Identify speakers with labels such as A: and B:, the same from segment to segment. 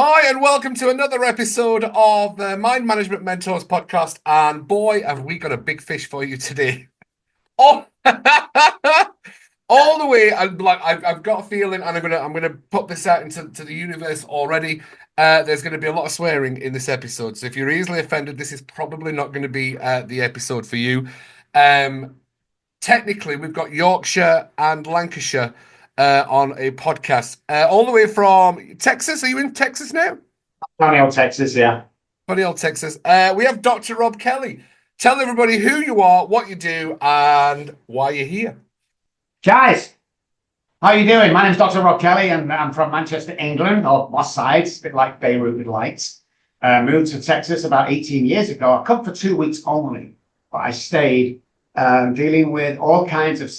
A: Hi, and welcome to another episode of the Mind Management Mentors podcast. And boy, have we got a big fish for you today. Oh, all the way. I've got a feeling, and I'm gonna put this out into the universe already. There's going to be a lot of swearing in this episode, so if you're easily offended, this is probably not going to be the episode for you. Um, Technically, we've got Yorkshire and Lancashire on a podcast, all the way from Texas. Are you in Texas now?
B: Funny old Texas, yeah.
A: Funny old Texas. We have Dr. Robb Kelly. Tell everybody who you are, what you do, and why you're here.
B: Guys, how you doing? My name's Dr. Robb Kelly, and I'm from Manchester, England, or Moss Sides, a bit like Beirut with lights. Moved to Texas about 18 years ago. I come for 2 weeks only, but I stayed dealing with all kinds of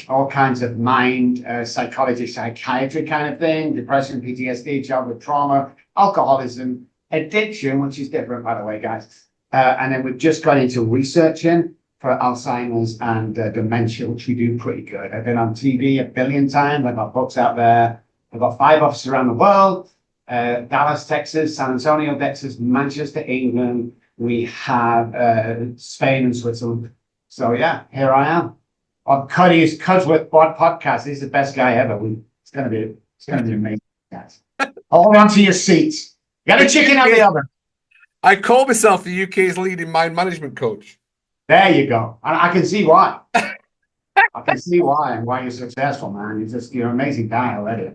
B: all kinds of mind, psychology, psychiatry kind of thing, depression, PTSD, childhood trauma, alcoholism, addiction, which is different, by the way, guys. And then we've just gone into researching for Alzheimer's and dementia, which we do pretty good. I've been on TV a billion times. I've got books out there. I've got 5 offices around the world. Dallas, Texas, San Antonio, Texas, Manchester, England. We have Spain and Switzerland. So yeah, here I am on Cuddy's Cudsworth podcast. He's the best guy ever. It's gonna be amazing, guys. Hold on to your seats. Get a chicken out the oven.
A: I call myself the UK's leading mind management coach.
B: There you go. And I can see why. I can see why and why you're successful, man. You're an amazing guy already.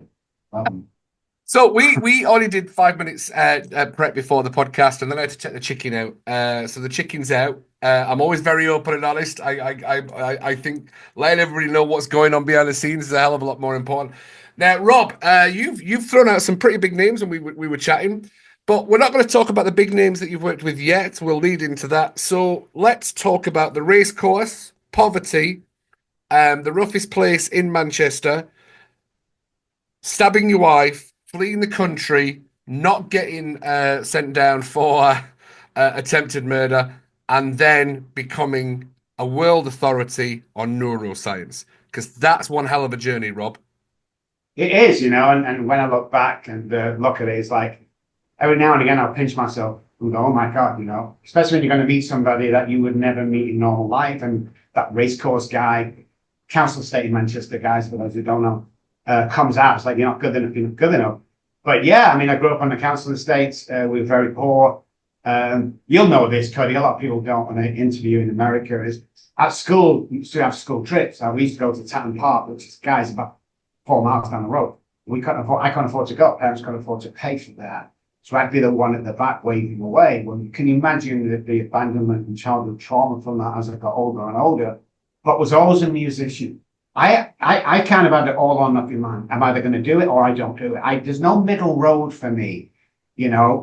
A: So we only did 5 minutes prep before the podcast, and then I had to check the chicken out. So the chicken's out. I'm always very open and honest. I think letting everybody know what's going on behind the scenes is a hell of a lot more important. Now, Rob, you've thrown out some pretty big names when we were chatting, but we're not going to talk about the big names that you've worked with yet. We'll lead into that. So let's talk about the race course, poverty, the roughest place in Manchester, stabbing your wife, fleeing the country, not getting sent down for attempted murder, and then becoming a world authority on neuroscience. Because that's one hell of a journey, Rob.
B: It is, and when I look back and look at it, it's like every now and again I'll pinch myself and go, oh my God, especially when you're going to meet somebody that you would never meet in normal life. And that racecourse guy, council estate in Manchester, guys, for those who don't know, comes out. It's like, you're not good enough, you're not good enough. But yeah, I mean, I grew up on the council estates. We were very poor. You'll know this, Cuddy. A lot of people don't when they interview in America. Is at school, we used to have school trips. We used to go to Tatton Park, which is, guys, about 4 miles down the road. I couldn't afford to go. Parents couldn't afford to pay for that. So I'd be the one at the back waving away. Well, can you imagine the abandonment and childhood trauma from that as I got older and older? But was always a musician. I kind of had it all or nothing, man. I'm either going to do it or I don't do it. There's no middle road for me,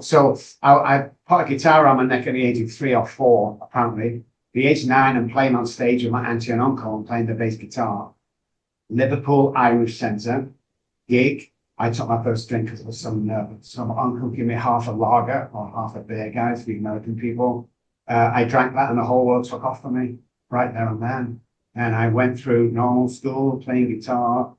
B: So I put a guitar on my neck at the age of 3 or 4, apparently. The age of 9, I'm playing on stage with my auntie and uncle and playing the bass guitar. Liverpool Irish Centre gig. I took my first drink because it was some uncle gave me half a lager or half a beer, guys, the American people. I drank that and the whole world took off for me right there and then. And I went through normal school, playing guitar,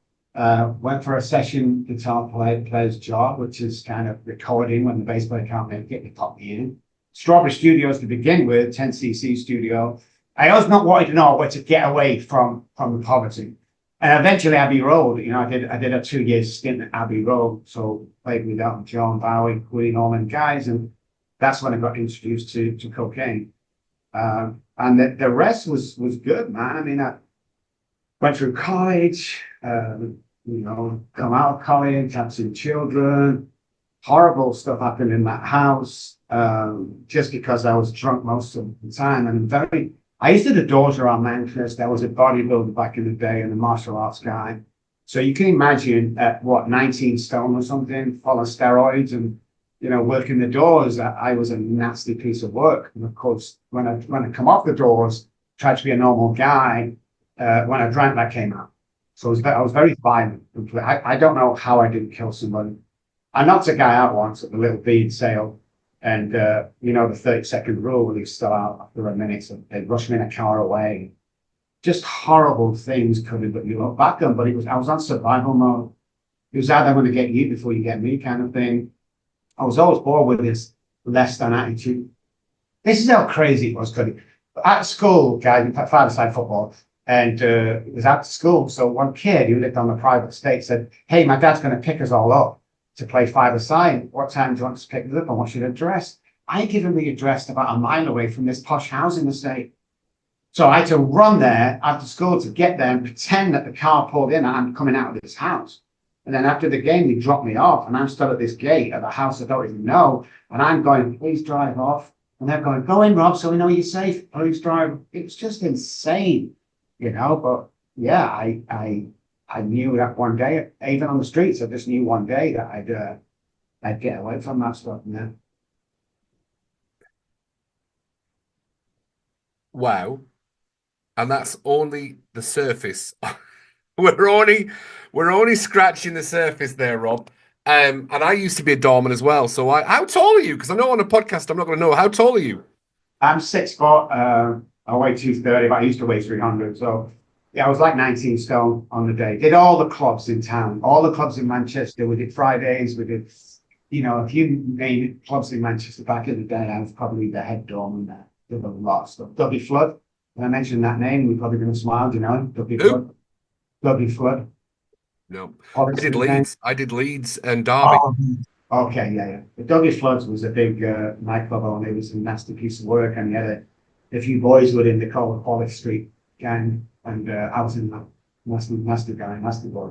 B: went for a session guitar player's job, which is kind of recording when the bass player can't make it, they pop me in. Strawberry Studios to begin with, 10cc studio. I always not wanted to know where to get away from the poverty. And eventually Abbey Road, I did a 2-year stint at Abbey Road. So played with John Bowie, Queen, all them guys. And that's when I got introduced to cocaine. And the rest was good, man. I mean, I went through college, come out of college, had 2 children. Horrible stuff happened in that house, just because I was drunk most of the time. And I used to do doors around Manchester. I was a bodybuilder back in the day and a martial arts guy. So you can imagine at 19 stone or something, full of steroids and, working the doors, I was a nasty piece of work. And of course, when I come off the doors, tried to be a normal guy, when I drank, that came out. So I was very violent. I don't know how I didn't kill somebody. I knocked a guy out once at the Little Bead sale. And, the 30-second rule, when he was still out after a minute, so they rushed me in a car away. Just horrible things could but you look back on, but I was on survival mode. It was either I'm going to get you before you get me kind of thing. I was always born with this less than attitude. This is how crazy it was, Cody. At school, guys, five-a-side football, and it was at school. So one kid who lived on the private estate said, "Hey, my dad's going to pick us all up to play five-a-side. What time do you want us to pick us up? I want you to address." I give him the address about a mile away from this posh housing estate. So I had to run there after school to get there and pretend that the car pulled in and I'm coming out of this house. And then after the game, they dropped me off and I'm stood at this gate at a house I don't even know. And I'm going, "Please drive off." And they're going, "Go in, Rob, so we know you're safe. Please drive." It's just insane, but yeah, I knew that one day, even on the streets, I just knew one day that I'd get away from that stuff. Yeah.
A: Wow. And that's only the surface. We're only scratching the surface there, Rob. And I used to be a doorman as well. So how tall are you? Because I know on a podcast I'm not going to know. How tall are you?
B: I'm 6 foot. I weigh 230, but I used to weigh 300. So yeah, I was like 19 stone on the day. Did all the clubs in town, all the clubs in Manchester. We did Fridays. We did, a few main clubs in Manchester back in the day. I was probably the head doorman there. Did a lot of stuff. Dudley Flood. When I mentioned that name, we're probably going to smile. Dudley
A: Who?
B: Flood. Dudley Flood.
A: No. I did
B: Obviously, name.
A: Leeds. I did Leeds and Derby.
B: Oh, okay, yeah, yeah. The Dudley Floods was a big nightclub owner. It was a nasty piece of work, and he had a few boys within the College Street gang, and I was in that nasty guy, nasty boy.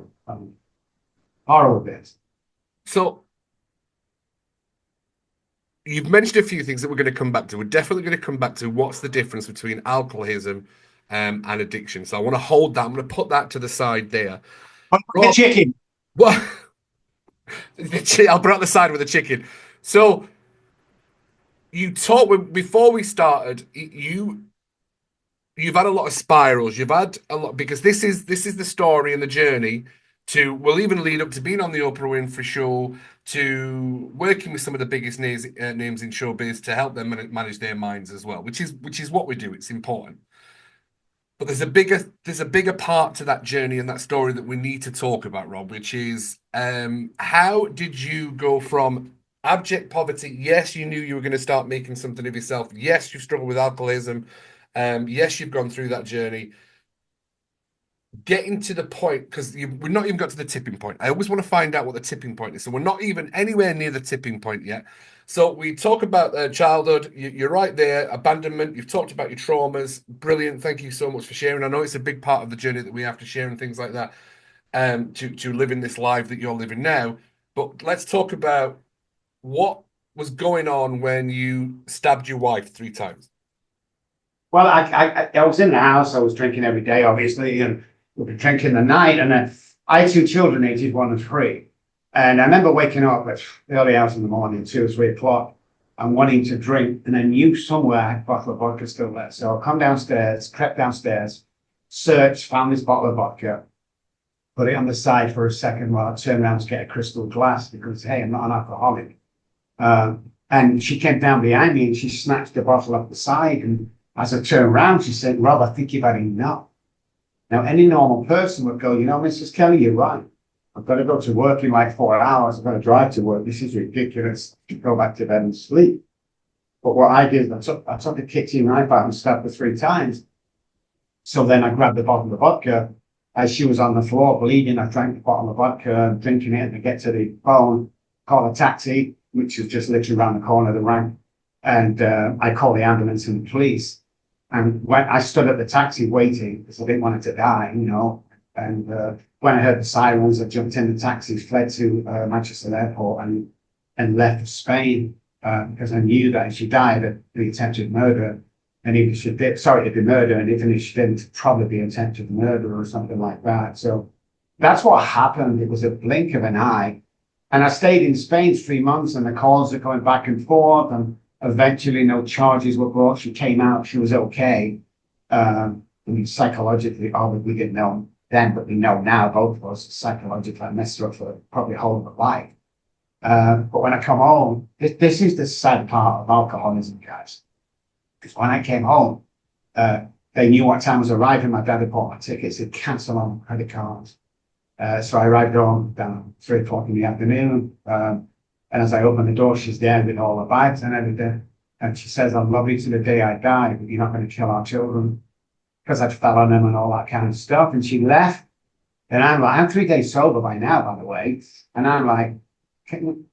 B: Horrible bits.
A: So you've mentioned a few things that we're going to come back to. We're definitely going to come back to what's the difference between alcoholism and addiction. So I want to hold that. I'm going to put that to the side there.
B: The chicken.
A: Well, I'll put it on the side with the chicken. So you talked before we started. You've had a lot of spirals. You've had a lot because this is the story and the journey to will even lead up to being on the Oprah Winfrey show, to working with some of the biggest names in showbiz to help them manage their minds as well, which is what we do. It's important. But there's a bigger part to that journey and that story that we need to talk about, Rob, which is how did you go from abject poverty? Yes, you knew you were going to start making something of yourself. Yes, you've struggled with alcoholism. Yes, you've gone through that journey. Getting to the point, because we're not even got to the tipping point. I always want to find out what the tipping point is. So we're not even anywhere near the tipping point yet. So we talk about childhood. You're right there. Abandonment. You've talked about your traumas. Brilliant. Thank you so much for sharing. I know it's a big part of the journey that we have to share and things like that to live in this life that you're living now. But let's talk about what was going on when you stabbed your wife 3 times.
B: Well, I was in the house. I was drinking every day, obviously, and we'd be drinking the night. And then I had 2 children, ages 1 and 3. And I remember waking up at early hours in the morning, 2 or 3 o'clock, and wanting to drink. And I knew somewhere I had a bottle of vodka still there. So I come downstairs, crept downstairs, searched, found this bottle of vodka, put it on the side for a second while I turned around to get a crystal glass because, hey, I'm not an alcoholic. And she came down behind me and she snatched the bottle off the side. And as I turned around, she said, "Rob, I think you've had enough." Now, any normal person would go, "Mrs. Kelly, you're right. I've got to go to work in like 4 hours. I've got to drive to work. This is ridiculous. Go back to bed and sleep." But what I did, I took the kitchen knife out and stabbed her 3 times. So then I grabbed the bottle of vodka. As she was on the floor bleeding, I drank the bottle of vodka and drinking it and I get to the phone, call a taxi, which was just literally around the corner of the ramp. And I called the ambulance and the police. And when I stood at the taxi waiting, because I didn't want her to die, and when I heard the sirens, I jumped in the taxi, fled to Manchester Airport and left for Spain because I knew that if she died, it'd be attempted murder. And if she did, sorry, it'd be murder. And even if she didn't, it'd probably be attempted murder or something like that. So that's what happened. It was a blink of an eye. And I stayed in Spain 3 months and the calls are going back and forth. And eventually no charges were brought. She came out. She was okay. I mean, psychologically, we didn't know then, but we know now, both of us, psychologically, I messed her up for probably whole of her life. But when I come home, this is the sad part of alcoholism, guys. Because when I came home, they knew what time I was arriving. My dad had bought my tickets. They'd cancel on credit cards. So I arrived home down 3 o'clock in the afternoon. And as I open the door, she's there with all the bags and everything. And she says, I'll love you to the day I die, but you're not going to kill our children. Because I'd fell on them and all that kind of stuff. And she left. And I'm like, I'm 3 days sober by now, by the way. And I'm like, Captain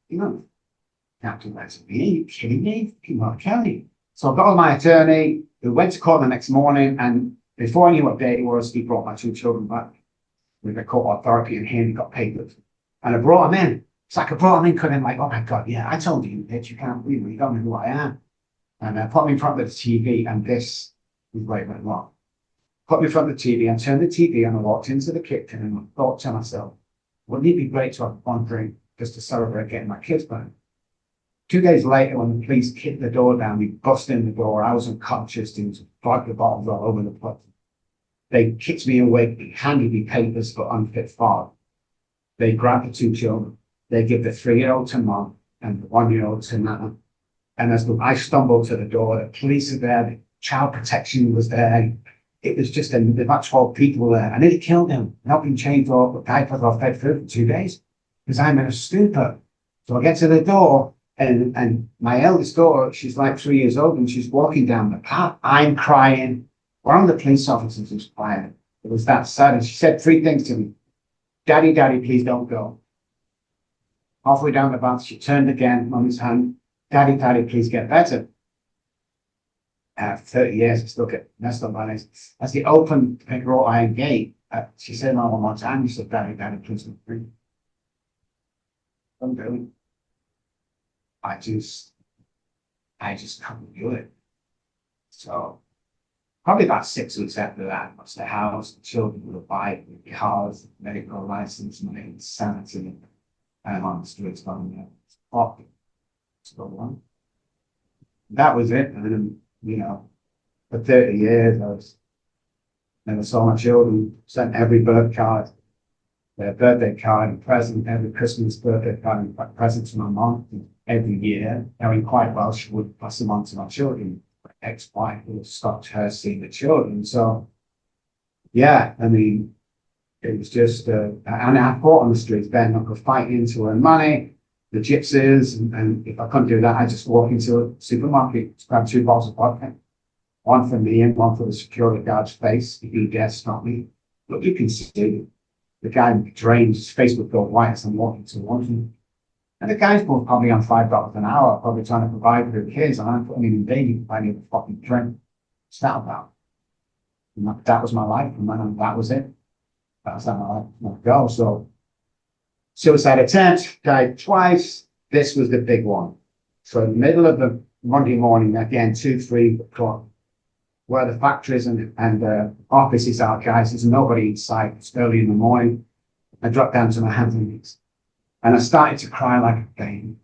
B: Weston, are you kidding me? Robb Kelly. So I got on my attorney, who went to court the next morning, and before I knew what day it was, he brought my 2 children back with the court authority, and he got papers. And I brought them in. It's like I brought them in, because I'm like, oh my God, yeah, I told you, bitch, you can't believe me, you don't know who I am. And I put me in front of the TV, and this was where it went wrong. Put me in front of the TV, and turned the TV on, and I walked into the kitchen, and I thought to myself, wouldn't it be great to have one drink just to celebrate getting my kids back? 2 days later, when the police kicked the door down, we bust in the door. I was unconscious. There was vodka bottles all over the place. They kicked me awake, handed me papers for unfit father. They grabbed the 2 children. They give the 3-year-old to mom and the 1-year-old to nana. And as I stumbled to the door, the police are there, the child protection was there. It was just about 12 people there. I nearly killed them, helping change all the diapers off fed food for 2 days because I'm in a stupor. So I get to the door. And my eldest daughter, she's like 3 years old, and she's walking down the path. I'm crying. One of the police officers was crying. It was that sad. And she said 3 things to me. Daddy, Daddy, please don't go. Halfway down the path, she turned again, Mummy's hand. Daddy, Daddy, please get better. After 30 years, I still get messed up by this. As they opened the wrought iron gate, she said, no, one more time. She said, Daddy, Daddy, please don't breathe. Don't do it. I just couldn't do it. So probably about 6 weeks after that, I lost the house, the children with a bike, the cars, the medical license, my insanity, and I'm on the streets going there. It's the one. That was it. And then, for 30 years, I never saw my children, sent every birth card, their birthday card and present, every Christmas birthday card and present to my mom. Every year, knowing quite well she would pass them on to my children. My ex-wife would have stopped her seeing the children. So, yeah, I mean, it was just, and I fought on the streets then. I could fight into earn money, the gypsies, and if I couldn't do that, I just walk into a supermarket, grab 2 bottles of vodka, one for me and one for the security guard's face. If he dares stop me, look, you can see the guy drained, his face would go white as I'm walking towards him. And the guy's both probably on $5 an hour, probably trying to provide for the kids, and I'm putting him in daily to buy me a fucking drink. What's that about? And that was my life, and that was it. That was how my life would go. So, suicide attempt, died twice. This was the big one. So, in the middle of the Monday morning, again, 2-3 o'clock, where the factories and offices are, guys, there's nobody inside. It's early in the morning. I dropped down to my hands and knees. And I started to cry like a baby.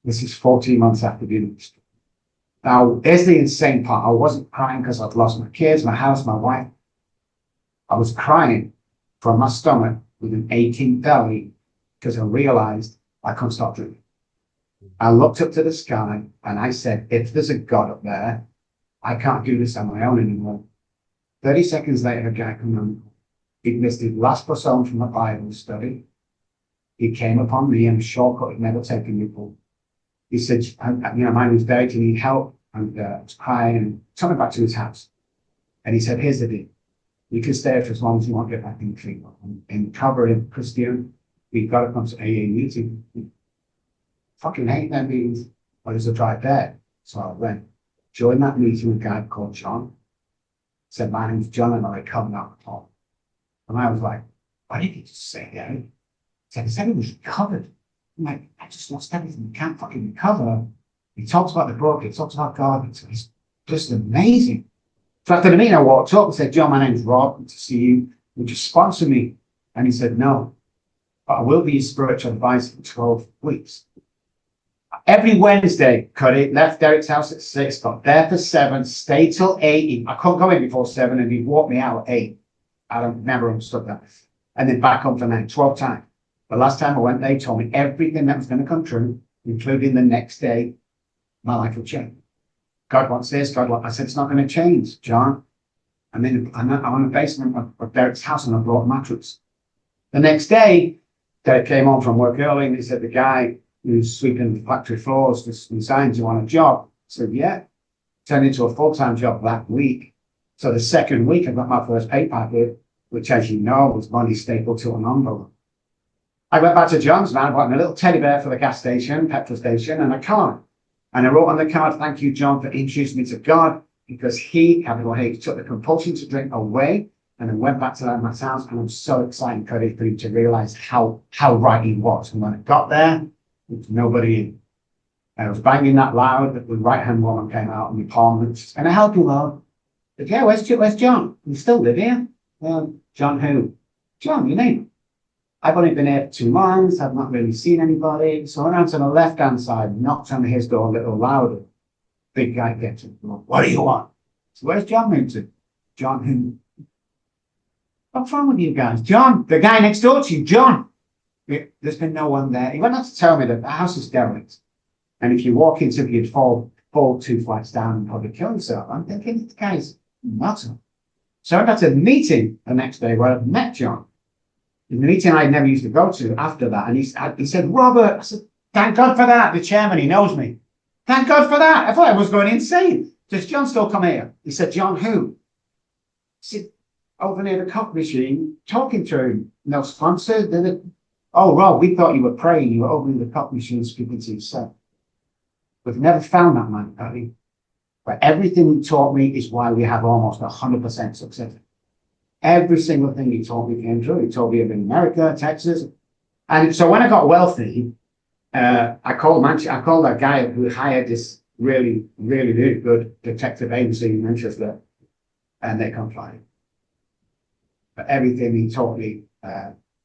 B: This is 14 months after the industry. Now, here's the insane part. I wasn't crying because I'd lost my kids, my house, my wife. I was crying from my stomach with an aching belly because I realized I couldn't stop drinking. I looked up to the sky and I said, if there's a God up there, I can't do this on my own anymore. 30 seconds later, a guy came on. He'd missed his last bus home from a Bible study. He came upon me and a shortcut he'd never taken before. He said, my name was Derek, you need help? And I was crying and took me back to his house. And he said, here's the deal. You can stay for as long as you want to get back in the treatment. And in covering Christian, we got to come to AA meeting. Fucking hate that meetings. But there's a drive there. So I went. Joined that meeting with a guy called John. Said, my name's John and I come alcohol. And I was like, what did he just say, Derek? He said he was recovered. I'm like, I just lost everything. You can't fucking recover. He talks about the book. He talks about God. It's just amazing. So after the meeting, I walked up and said, John, my name's Rob. Good to see you. Would you sponsor me? And he said, no, but I will be your spiritual advisor for 12 weeks. Every Wednesday, Cuddy left Derek's house at 6, got there for 7, stayed till 8. I couldn't go in before 7, and he'd walk me out at 8. I don't never understood that. And then back home for 9, 12 times. The last time I went, they told me everything that was going to come true, including the next day, my life would change. God wants this, God wants. I said, it's not going to change, John. I'm on the basement of Derek's house and I brought a mattress. The next day, Derek came home from work early and he said, the guy who's sweeping factory floors, just signs you want a job. I said, yeah. Turned into a full-time job that week. So the second week, I got my first pay packet, which, as you know, was money stapled to an envelope. I went back to John's, man, bought a little teddy bear for the gas station, petrol station, and a card. And I wrote on the card, thank you, John, for introducing me to God, because he, capital H, took the compulsion to drink away, and then went back to that man's house. And I'm so excited for him to realize how right he was. And when I got there, there was nobody in. And I was banging that loud that the right-hand woman came out and my palm, and I help you, Lord. I said, yeah, where's John? You still live here? John who? John, your name. I've only been here for 2 months. I've not really seen anybody. So I went to the left-hand side, knocked on his door a little louder. Big guy gets it. What do you want? So where's John moved to? John who? What's wrong with you guys? John, the guy next door to you, John. There's been no one there. He went on to tell me that the house is derelict. And if you walk into it, you'd fall 2 flights down and probably kill yourself. I'm thinking, this guy's nuts. So I got to a meeting the next day where I met John. In the meeting I never used to go to after that. And he said, Robert, I said, thank God for that. The chairman, he knows me. Thank God for that. I thought I was going insane. Does John still come here? He said, John who? I said, over near the coffee machine, talking to him. No sponsor. Oh, Rob, we thought you were praying. You were over near the coffee machine speaking to yourself. We've never found that man, Patty. But everything he taught me is why we have almost 100% success. Every single thing he taught me came true. He told me of America, Texas. And so when I got wealthy, I called that guy who hired this really, really, really good detective agency in Manchester, and they complied. But everything he taught me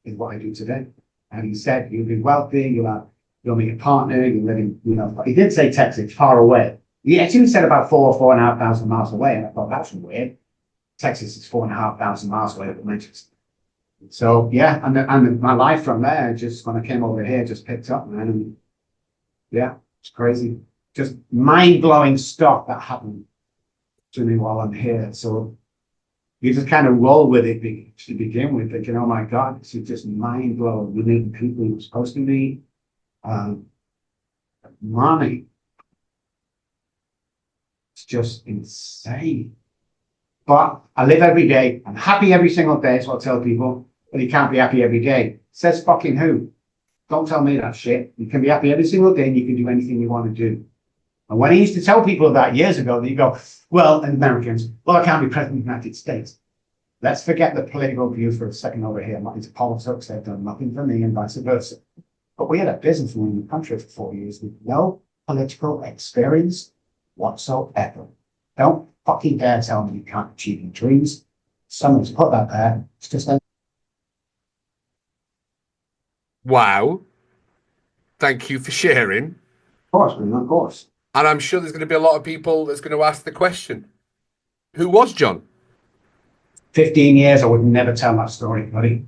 B: is what I do today. And he said, you'll be wealthy, you'll meet a partner, you'll live in, he did say Texas, far away. He actually said about 4,500 miles away, and I thought that's weird. Texas is 4,500 miles away from Manchester. So yeah, and my life from there, just when I came over here, just picked up, man. And yeah, it's crazy. Just mind-blowing stuff that happened to me while I'm here. So you just kind of roll with it to begin with, thinking, oh my God, this is just mind-blowing. We meet people who are supposed to meet. Money. It's just insane. But I live every day. I'm happy every single day. That's what I tell people. But you can't be happy every day. Says fucking who? Don't tell me that shit. You can be happy every single day and you can do anything you want to do. And when I used to tell people that years ago, you go, well, and Americans, well, I can't be president of the United States. Let's forget the political view for a second over here. I'm not into politics. They've done nothing for me and vice versa. But we had a businessman in the country for 4 years with no political experience whatsoever. Don't fucking dare tell me you can't achieve your dreams. Someone's put that there. It's just like...
A: Wow. Thank you for sharing.
B: Of course, man, of course.
A: And I'm sure there's going to be a lot of people that's going to ask the question, who was John?
B: 15 years, I would never tell that story, buddy.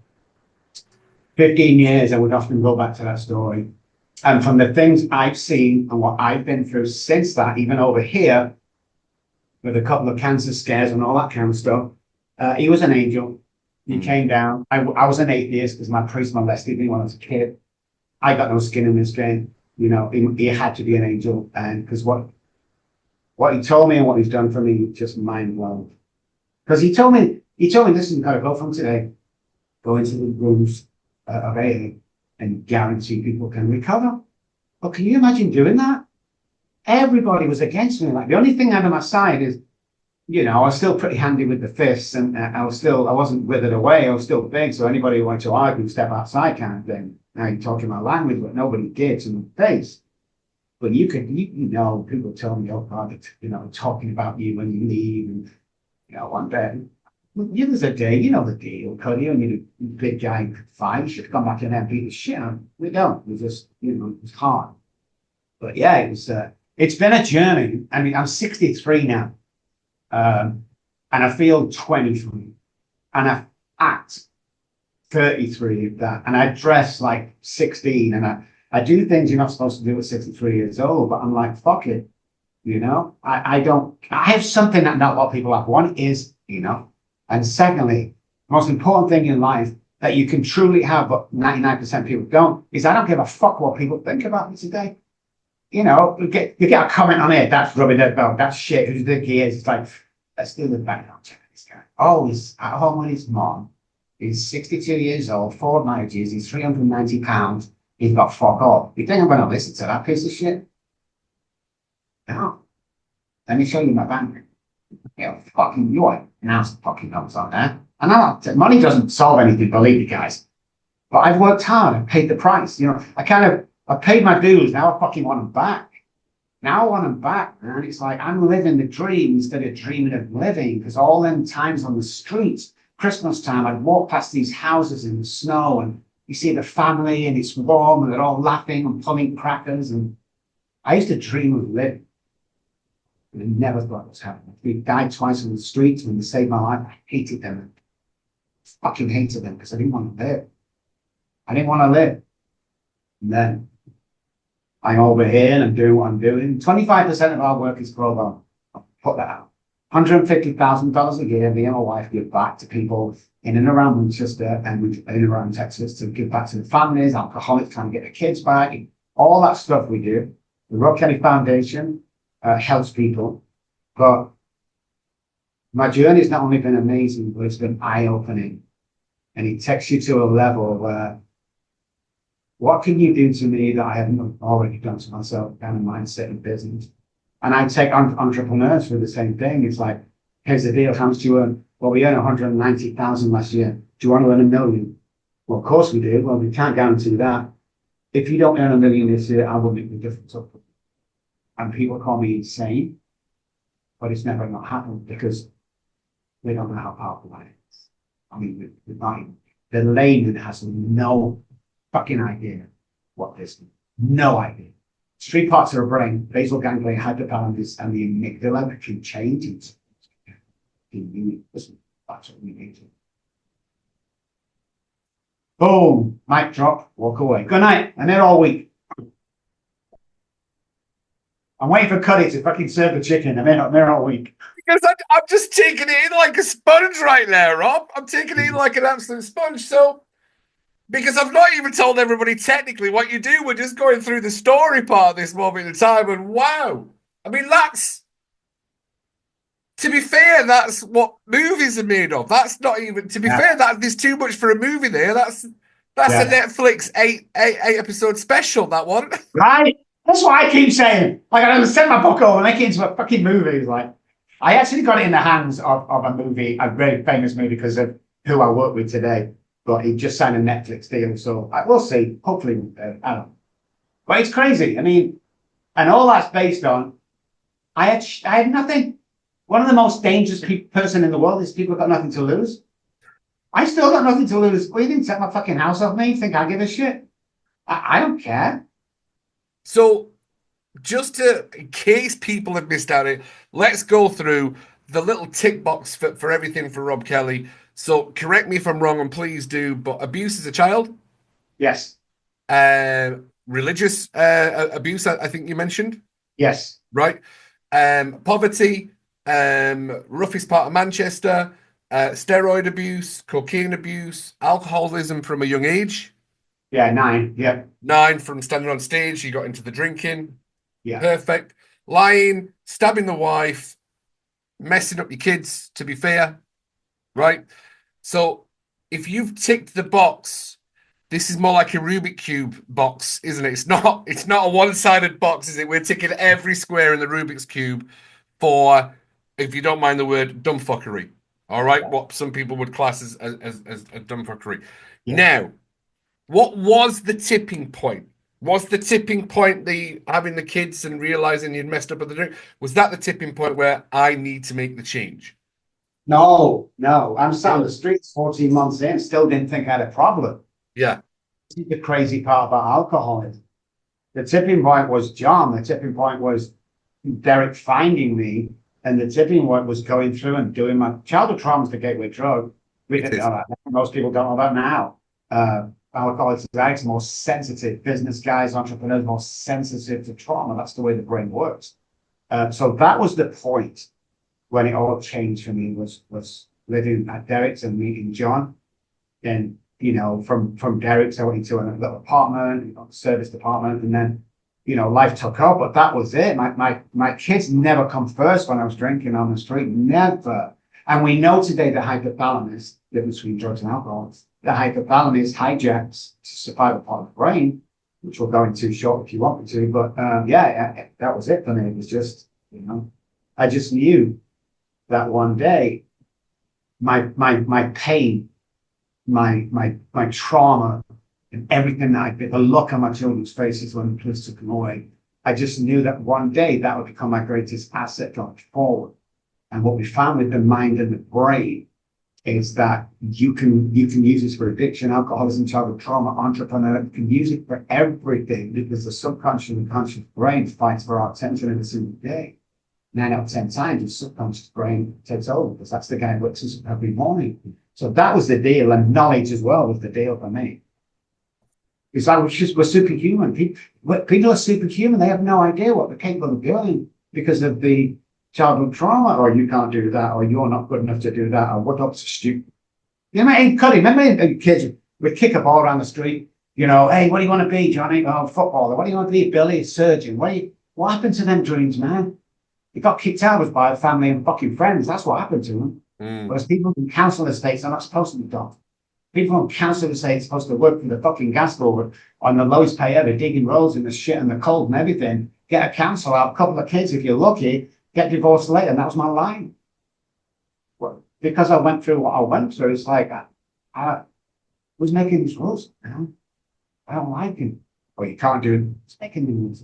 B: 15 years, I would often go back to that story. And from the things I've seen and what I've been through since that, even over here, with a couple of cancer scares and all that kind of stuff, he was an angel. He came down. I was an atheist because my priest molested me when I was a kid. I got no skin in this game. You know, he had to be an angel. And because what he told me and what he's done for me, just mind blowing. Because he told me, listen, you've got to go from today, go into the rooms of AA and guarantee people can recover. But can you imagine doing that? Everybody was against me. Like, the only thing on my side is, you know, I was still pretty handy with the fists, and I wasn't withered away. I was still big. So anybody who wanted to argue, step outside kind of thing. Now you're talking my language, but nobody did to my face. But you know, people tell me, oh God, you know, talking about you when you leave, and you know, one day. There's a day, you know the deal, Cody, and you're a big guy, fine, you should come back in there and beat the shit out. We don't. We just, you know, it's hard. But yeah, it's been a journey. I mean, I'm 63 now. And I feel 23. And I act 33 of that. And I dress like 16. And I do things you're not supposed to do at 63 years old, but I'm like, fuck it. You know, I have something that not a lot of people have. One is, you know, and secondly, the most important thing in life that you can truly have, but 99% of people don't, is I don't give a fuck what people think about me today. You know, you get a comment on it, that's rubbing their belt, that's shit, who do you think he is? It's like, let's do the background check of this guy. Oh, he's at home with his mom. He's 62 years old, 4 marriages, he's 390 pounds. He's got fuck all. You think I'm going to listen to that piece of shit? No. Let me show you my bank. You know, fucking, you are now fucking numbers on there. And money doesn't solve anything, believe me, guys. But I've worked hard. I've paid the price. You know, I've paid my dues. Now I fucking want them back. Now I want them back, man. It's like I'm living the dream instead of dreaming of living. Because all them times on the streets, Christmas time, I'd walk past these houses in the snow and you see the family and it's warm and they're all laughing and pulling crackers. And I used to dream of living. And I never thought it was happening. We died twice on the streets when they saved my life. I hated them. I fucking hated them because I didn't want to live. I didn't want to live. And then I'm over here and I'm doing what I'm doing. 25% of our work is pro bono. I'll put that out. $150,000 a year, me and my wife give back to people in and around Manchester and in and around Texas to give back to the families, alcoholics trying to get their kids back, all that stuff we do. The Robb Kelly Foundation helps people, but my journey has not only been amazing, but it's been eye-opening. And it takes you to a level where, what can you do to me that I haven't already done to myself, kind of mindset and business? And I take entrepreneurs for the same thing. It's like, here's the deal. How much do you earn? Well, we earned 190,000 last year. Do you want to earn $1 million? Well, of course we do. Well, we can't guarantee that. If you don't earn $1 million this year, I will make the difference up. And people call me insane, but it's never not happened because they don't know how powerful that is. I mean, the layman has no fucking idea what this is. No idea. 3 parts of our brain, basal ganglia, hypothalamus, and the amygdala that can change it. That's what we need to. Boom, mic drop, walk away. Good night. I'm here all week. I'm waiting for Cuddy to fucking serve the chicken. I'm here all week.
A: Because I'm just taking it in like a sponge right now, Rob. I'm taking it in like an absolute sponge. So, because I've not even told everybody technically what you do. We're just going through the story part at this moment in time. And wow. I mean, to be fair, that's what movies are made of. That's not even, to be fair, there's too much for a movie there. That's a Netflix eight episode special, that one.
B: Right? That's what I keep saying. Like, I send my book over and make it into a fucking movie. Like, I actually got it in the hands of a movie, a very famous movie because of who I work with today. But he just signed a Netflix deal. So we'll see. Hopefully, I don't know. But it's crazy. I mean, and all that's based on, I had nothing. One of the most dangerous person in the world is people who've got nothing to lose. I still got nothing to lose. Well, you didn't take my fucking house off me. You think I give a shit? I don't care.
A: So, just in case people have missed out it, let's go through the little tick box for everything for Robb Kelly. So, correct me if I'm wrong, and please do, but abuse as a child?
B: Yes.
A: Religious abuse, I think you mentioned?
B: Yes.
A: Right. Poverty, roughest part of Manchester, steroid abuse, cocaine abuse, alcoholism from a young age.
B: Yeah, 9. Yeah.
A: 9 from standing on stage. You got into the drinking.
B: Yeah.
A: Perfect. Lying, stabbing the wife, messing up your kids, to be fair. Right? So if you've ticked the box, this is more like a Rubik Cube box, isn't it? It's not a one-sided box, is it? We're ticking every square in the Rubik's Cube for, if you don't mind the word, dumbfuckery. All right? Yeah. What some people would class as a dumbfuckery. Yeah. Now, what was the tipping point? Was the tipping point having the kids and realizing you'd messed up with the drink? Was that the tipping point where I need to make the change?
B: No. I'm sat on the streets 14 months in, still didn't think I had a problem.
A: Yeah.
B: This is the crazy part about alcoholism. The tipping point was John. The tipping point was Derek finding me. And the tipping point was going through and doing my childhood trauma is the gateway drug. We didn't know that. Most people don't know that now. Alcoholics and addicts are more sensitive. Business guys, entrepreneurs, more sensitive to trauma. That's the way the brain works. So that was the point when it all changed for me. Was living at Derek's and meeting John. Then from Derek's, I went into a little apartment, service department, and then, life took up, but that was it. My kids never come first when I was drinking on the street, never. And we know today the hypothalamus, the difference between drugs and alcohol, the hypothalamus hijacks to survival part of the brain, which we'll go into short if you want me to. But that was it for me. It was just, I just knew that one day my pain, my trauma, and everything that I did, the look on my children's faces when the police took them away, I just knew that one day that would become my greatest asset going forward. And what we found with the mind and the brain is that you can use this for addiction, alcoholism, childhood trauma, entrepreneur. You can use it for everything because the subconscious and conscious brain fights for our attention every single day. 9 out of 10 times, the subconscious brain takes over because that's the guy who wakes us up every morning. So that was the deal, and knowledge as well was the deal for me. It's like we're superhuman. People are superhuman. They have no idea what they're capable of doing because of the childhood trauma, or you can't do that, or you're not good enough to do that, or what else stupid. Remember kids would kick a ball around the street, hey, what do you want to be, Johnny? Oh, footballer. What do you want to be, Billy? Surgeon. What happened to them dreams, man? They got kicked out by family and fucking friends. That's what happened to them. Whereas people in council estates are not supposed to be done. People on council estates are supposed to work for the fucking gas lord on the lowest pay ever, digging roads in the shit and the cold and everything. Get a council out, a couple of kids if you're lucky, get divorced later, and that was my line. Well, because I went through what I went through, it's like I was making these rules. I don't like him. Well, you can't do it. It's making the rules.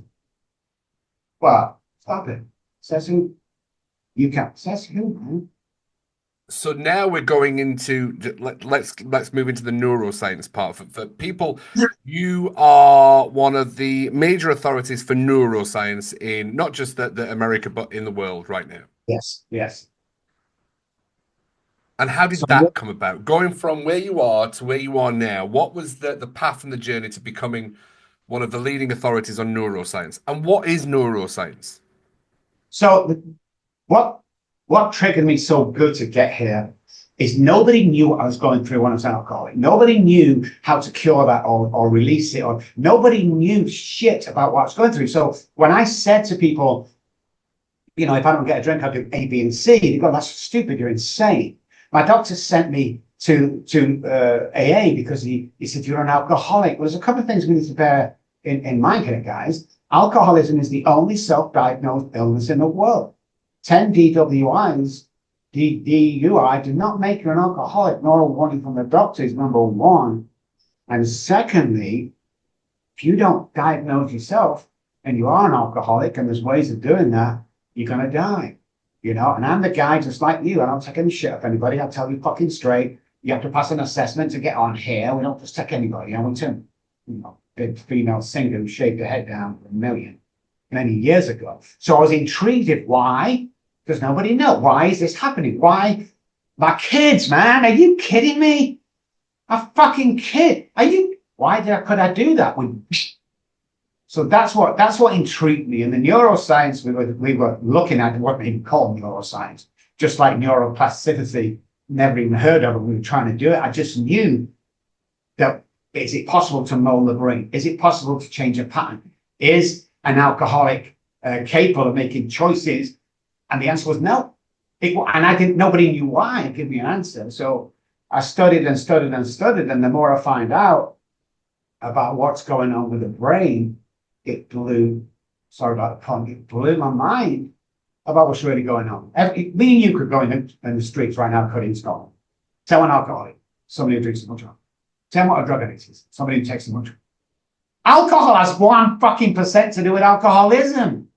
B: Well, stop it. Says who? You can't. Says who, man?
A: So now we're going into let's move into the neuroscience part. For people, you are one of the major authorities for neuroscience in not just the America, but in the world right now.
B: Yes.
A: And how
B: So
A: did that come about? Going from where you are to where you are now, what was the path and the journey to becoming one of the leading authorities on neuroscience? And what is neuroscience?
B: So what triggered me so good to get here is nobody knew what I was going through when I was an alcoholic. Nobody knew how to cure that or release it, or nobody knew shit about what I was going through. So when I said to people, if I don't get a drink, I'll do A, B, and C, they go, that's stupid, you're insane. My doctor sent me to AA because he said, you're an alcoholic. Well, there's a couple of things we need to bear in mind here, guys. Alcoholism is the only self-diagnosed illness in the world. 10 DWIs, DUI, do not make you an alcoholic, nor a warning from the doctors, number one. And secondly, if you don't diagnose yourself and you are an alcoholic, and there's ways of doing that, you're going to die. And I'm the guy just like you. I don't take any shit off anybody. I'll tell you fucking straight. You have to pass an assessment to get on here. We don't just take anybody. I went to, big female singer who shaved her head down for $1 million many years ago. So I was intrigued. Why? Because nobody knows. Why is this happening? Why? My kids, man. Are you kidding me? A fucking kid. Could I do that? So that's what intrigued me. And the neuroscience we were looking at, wasn't even called neuroscience, just like neuroplasticity, never even heard of it. We were trying to do it. I just knew that, is it possible to mold the brain? Is it possible to change a pattern? Is an alcoholic capable of making choices? And the answer was no. Nobody knew why. Give me an answer. So I studied and studied and studied. And the more I find out about what's going on with the brain, it blew my mind about what's really going on. Me and you could go in the streets right now, cutting Scotland. Tell an alcoholic, somebody who drinks a bunch of. Tell what a drug addict is, somebody who takes a bunch of. Alcohol has 1% to do with alcoholism.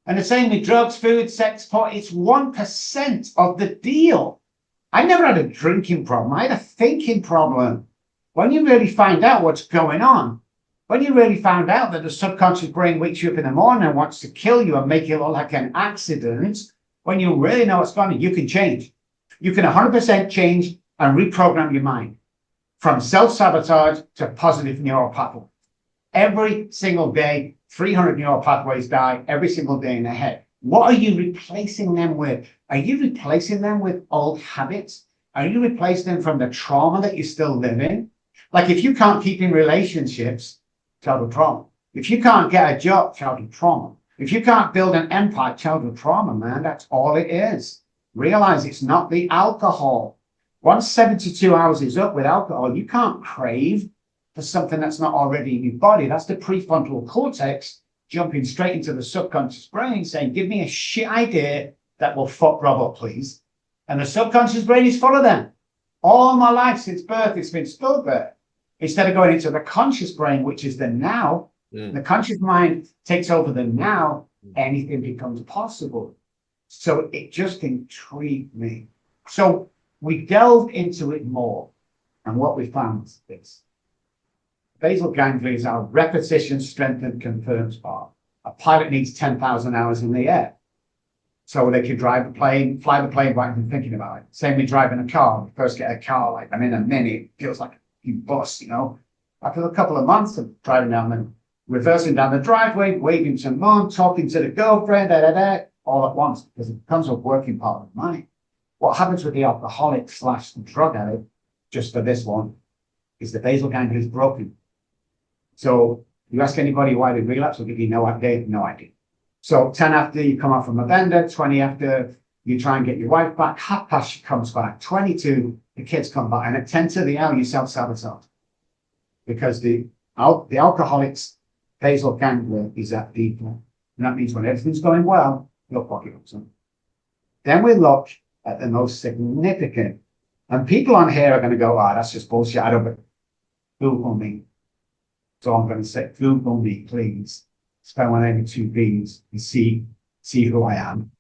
B: And the same with drugs, food, sex, pot. It's 1% of the deal. I never had a drinking problem. I had a thinking problem. When you really find out what's going on, when you really found out that the subconscious brain wakes you up in the morning and wants to kill you and make you look like an accident, when you really know what's going on, you can change. You can 100% change and reprogram your mind from self-sabotage to positive neural pathways. Every single day, 300 neural pathways die every single day in the head. What are you replacing them with? Are you replacing them with old habits? Are you replacing them from the trauma that you're still living? Like if you can't keep in relationships, childhood trauma. If you can't get a job, childhood trauma. If you can't build an empire, childhood trauma, man, that's all it is. Realize it's not the alcohol. Once 72 hours is up with alcohol, you can't crave for something that's not already in your body. That's the prefrontal cortex jumping straight into the subconscious brain saying, give me a shit idea that will fuck Rob up, please. And the subconscious brain is full of them. All my life since birth, it's been stillbirth. Instead of going into the conscious brain, which is the now, the conscious mind takes over the now, anything becomes possible. So it just intrigued me. So we delved into it more. And what we found is this. Basal ganglia is our repetition, strengthened, confirms part. A pilot needs 10,000 hours in the air. So they can drive a plane, fly the plane without even thinking about it. Same with driving a car. You first get a car, like I'm in a Mini, it feels like you bust, you know. After a couple of months of driving down the reversing down the driveway, waving to mom, talking to the girlfriend, all at once, because it becomes a working part of the mind. What happens with the alcoholic / drug addict, just for this one, is the basal ganglia is broken. So you ask anybody why they relapse, they'll give you no idea, no idea. So 10 after you come out from a bender, 20 after you try and get your wife back, half past she comes back, 22, the kids come back, and at 10 to the hour, you self-sabotage. Because the alcoholic's basal ganglia is at deeper. And that means when everything's going well, you'll fuck it up something. Then we look at the most significant, and people on here are going to go, that's just bullshit. I don't Google me. So I'm going to say, Google me, please. Spell my name with 2 B's and see who I am.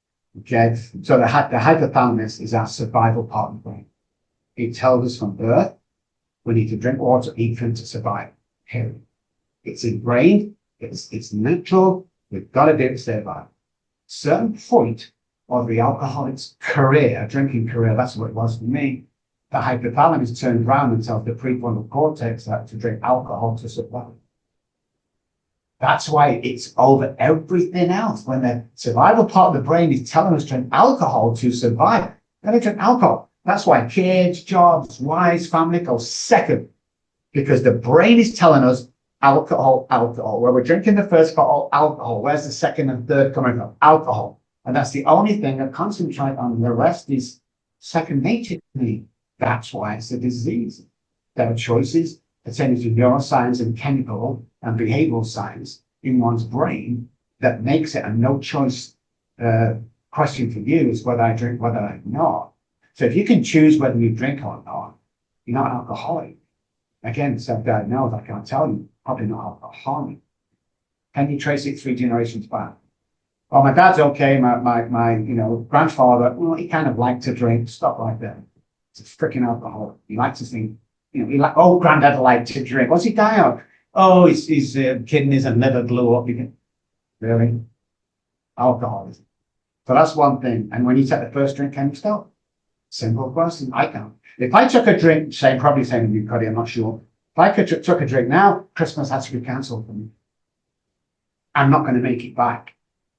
B: Okay. So the hypothalamus is our survival part of the brain. It tells us from birth, we need to drink water, eat food to survive. Period. It's ingrained. It's natural. We've got to do it to survive. Certain point of the alcoholic's career, drinking career, that's what it was for me. The hypothalamus turns around and tells the prefrontal cortex that to drink alcohol to survive. That's why it's over everything else. When the survival part of the brain is telling us to drink alcohol to survive, then they drink alcohol. That's why kids, jobs, wives, family go second. Because the brain is telling us alcohol. Where we're drinking the first bottle, alcohol. Where's the second and third coming from? Alcohol. And that's the only thing I concentrate on. The rest is second nature to me. That's why it's a disease. There are choices pertaining to neuroscience and chemical and behavioral science in one's brain that makes it a no choice question for you is whether I drink, whether I not. So if you can choose whether you drink or not, you're not an alcoholic. Again, self-diagnosed, I can't tell you, probably not alcoholic. Can you trace it 3 generations back? Well, my dad's okay. My grandfather, well, he kind of liked to drink, stuff like that. It's a freaking alcoholic. He likes to think, granddad liked to drink. What's he die of? Oh, his kidneys and liver blew up. Really? Alcoholism. So that's one thing. And when you take the first drink, can you stop? Simple question. I can't. If I took a drink, probably same with you, Cuddy, I'm not sure. If I took a drink now, Christmas has to be cancelled for me. I'm not going to make it back.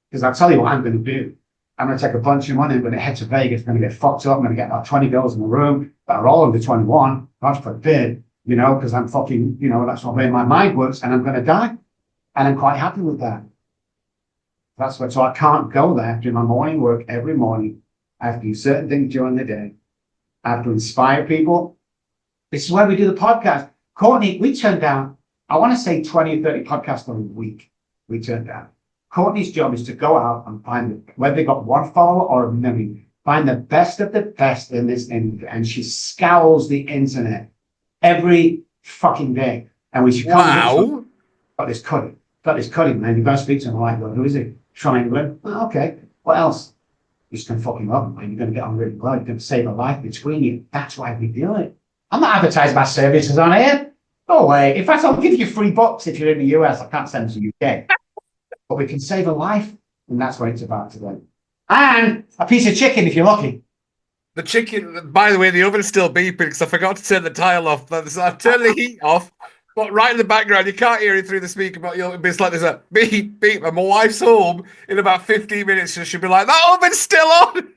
B: Because I'll tell you what I'm going to do. I'm going to take a bunch of money, I'm going to head to Vegas, I'm going to get fucked up, I'm going to get about 20 girls in the room that are all under 21, God forbid, because I'm fucking, that's what way my mind works, and I'm going to die. And I'm quite happy with that. So I can't go there, do my morning work every morning. I have to do certain things during the day. I have to inspire people. This is why we do the podcast. Courtney, we turned down, I want to say 20 or 30 podcasts a week. We turned down. Courtney's job is to go out and find, whether they got 1 follower or a million, find the best of the best in this, and she scours the internet every fucking day. And we should come
A: Wow.
B: got this Cuddy, man. You're going to speak to him, like, well, who is he? From England. Oh, okay. What else? You're just going to fuck him up, man. You're going to get on really well. You're going to save a life between you. That's why we do it. I'm not advertising my services on here. No way. In fact, I'll give you free books if you're in the US. I can't send them to the UK. But we can save a life, and that's what it's about today. And a piece of chicken if you're lucky.
A: The chicken, by the way, the oven's still beeping because I forgot to turn the tile off. So I've turned the heat off, but right in the background, you can't hear it through the speaker, but it's like there's a beep, beep. And my wife's home in about 15 minutes, so she'll be like, that oven's still on.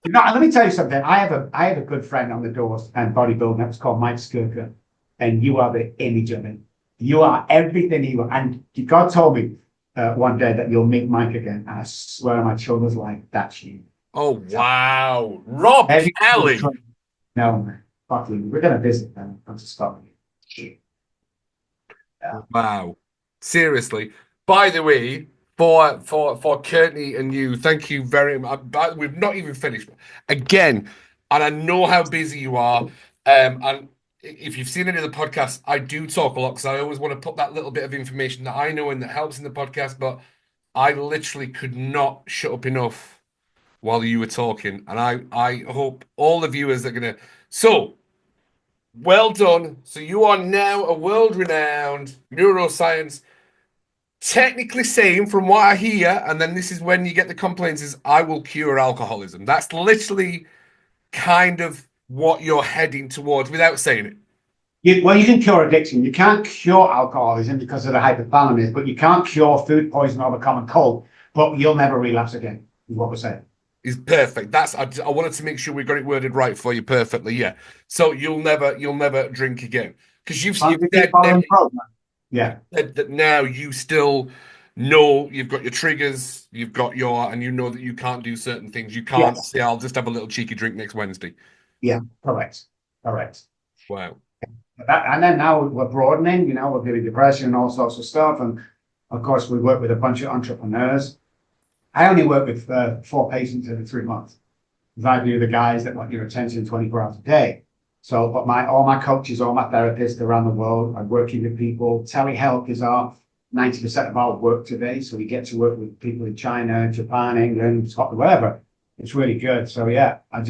B: Let me tell you something. I have a good friend on the doors and bodybuilding that was called Mike Skirker, and you are the image of him. You are everything he was. And God told me one day that you'll meet Mike again. And I swear on my children's life, that's you.
A: Oh,
B: So
A: wow. Rob
B: every
A: Kelly.
B: no man, fuck you. We're gonna visit them. I'm just stopping you. Yeah.
A: Wow. Seriously. By the way, for Courtney and you, thank you very much. We've not even finished. Again, and I know how busy you are. And if you've seen any of the podcasts, I do talk a lot because I always want to put that little bit of information that I know and that helps in the podcast, but I literally could not shut up enough while you were talking. And I hope all the viewers are gonna. So well done. So you are now a world-renowned neuroscience, technically saying from what I hear, and then this is when you get the complaints, is I will cure alcoholism. That's literally kind of what you're heading towards without saying it.
B: You can cure addiction. You can't cure alcoholism because of the hypothalamus, but you can't cure food poisoning or the common cold. But you'll never relapse again, is what we're saying.
A: Is perfect. I wanted to make sure we got it worded right for you perfectly. Yeah. So you'll never drink again because
B: As we keep following the program. Yeah.
A: said that now you still know you've got your triggers, you've got your, and you know that you can't do certain things. You can't
B: Yes.
A: say, I'll just have a little cheeky drink next Wednesday.
B: Yeah. Correct. Correct.
A: Wow.
B: And then now we're broadening. We're doing depression and all sorts of stuff. And of course, we work with a bunch of entrepreneurs. I only work with 4 patients every 3 months. I do the guys that want your attention 24 hours a day. So, but all my coaches, all my therapists around the world are working with people. Telehealth is our 90% of our work today. So we get to work with people in China, Japan, England, Scotland, wherever. It's really good. So yeah, I'm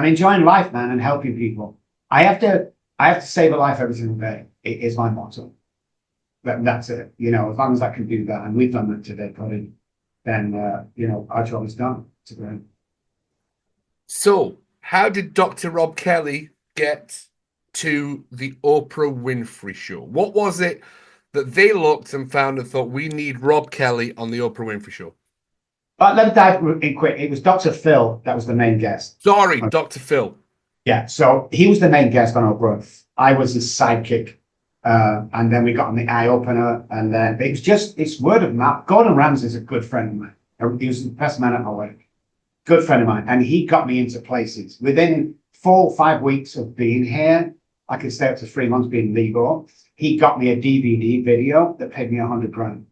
B: enjoying life, man, and helping people. I have to, I have to save a life every single day. It is my motto. That's it. As long as I can do that, and we've done that today, Colin, then our job is done. It's great.
A: So, how did Dr. Robb Kelly get to the Oprah Winfrey Show? What was it that they looked and found and thought we need Robb Kelly on the Oprah Winfrey Show?
B: But let me dive in quick. It was Dr. Phil that was the main guest.
A: Sorry, Dr. Phil.
B: Yeah, so he was the main guest on Oprah. I was his sidekick. And then we got on the eye opener, and then it's word of mouth. Gordon Ramsay is a good friend of mine. He was the best man at my wedding. Good friend of mine. And he got me into places. Within 4 or 5 weeks of being here, I could stay up to 3 months being legal. He got me a DVD video that paid me $100,000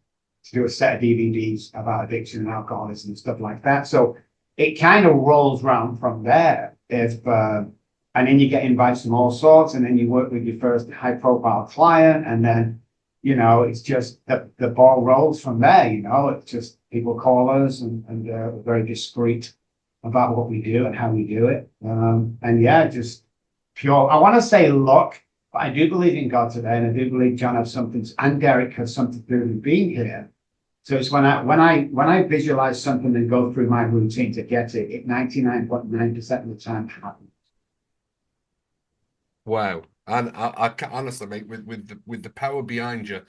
B: to do a set of DVDs about addiction and alcoholism and stuff like that. So it kind of rolls round from there. And then you get invites from all sorts, and then you work with your first high profile client, and then, it's just the ball rolls from there. It's just people call us and we're very discreet about what we do and how we do it. And yeah, just pure, I want to say luck, but I do believe in God today, and I do believe John has something, and Derek has something to do with being here. So it's when I visualize something and go through my routine to get it 99.9% of the time happens.
A: Wow. And I can honestly, mate, with the power behind you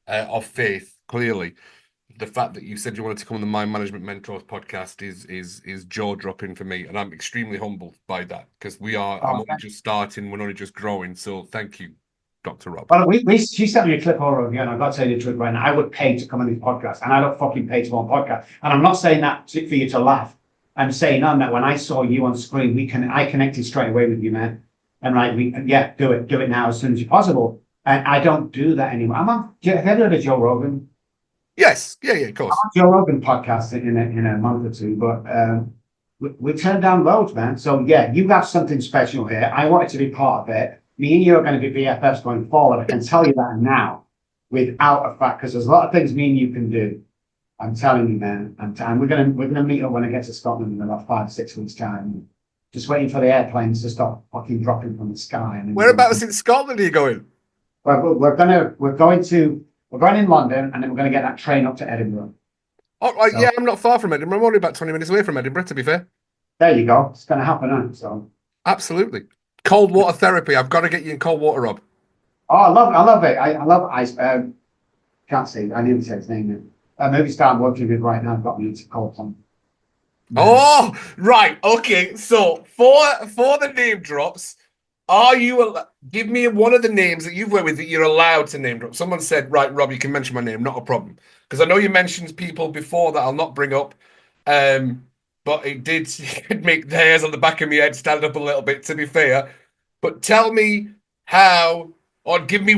A: of faith, clearly, the fact that you said you wanted to come on the Mind Management Mentors podcast is jaw dropping for me, and I'm extremely humbled by that because I'm only just starting, we're only just growing. So thank you, Dr. Robb.
B: Well, she sent me a clip over again. I've got to tell you the truth right now. I would pay to come on this podcast, and I don't fucking pay to go on podcast. And I'm not saying that for you to laugh. I'm saying that when I saw you on screen, I connected straight away with you, man. And do it now as soon as possible. And I don't do that anymore. Have you ever heard of Joe Rogan?
A: Yes, yeah, of
B: I'm
A: course.
B: on Joe Rogan podcast in a month or two, but we turned down loads, man. So yeah, you have something special here. I wanted to be part of it. Me and you are going to be BFFs going forward. I can tell you that now, without a fact, because there's a lot of things me and you can do. I'm telling you, man. We're gonna meet up when I get to Scotland in about 5 or 6 weeks' time. Just waiting for the airplanes to stop fucking dropping from the sky. And
A: Whereabouts in Scotland are you going?
B: Well, we're going in London, and then we're going to get that train up to Edinburgh.
A: Oh, right, so, yeah, I'm not far from Edinburgh. I'm only about 20 minutes away from Edinburgh, to be fair.
B: There you go. It's going to happen, huh? So
A: absolutely. Cold water therapy. I've got to get you in cold water, Rob.
B: Oh, I love it. I love ice. Can't say. I didn't say his name. Movie star I'm working with right now got me into cold plunge.
A: Oh, right. Okay. So for the name drops, are you give me one of the names that you've worked with that you're allowed to name drop? Someone said, right, Rob, you can mention my name, not a problem. Because I know you mentioned people before that I'll not bring up. Um, but it did make the hairs on the back of my head stand up a little bit, to be fair. But tell me how, or give me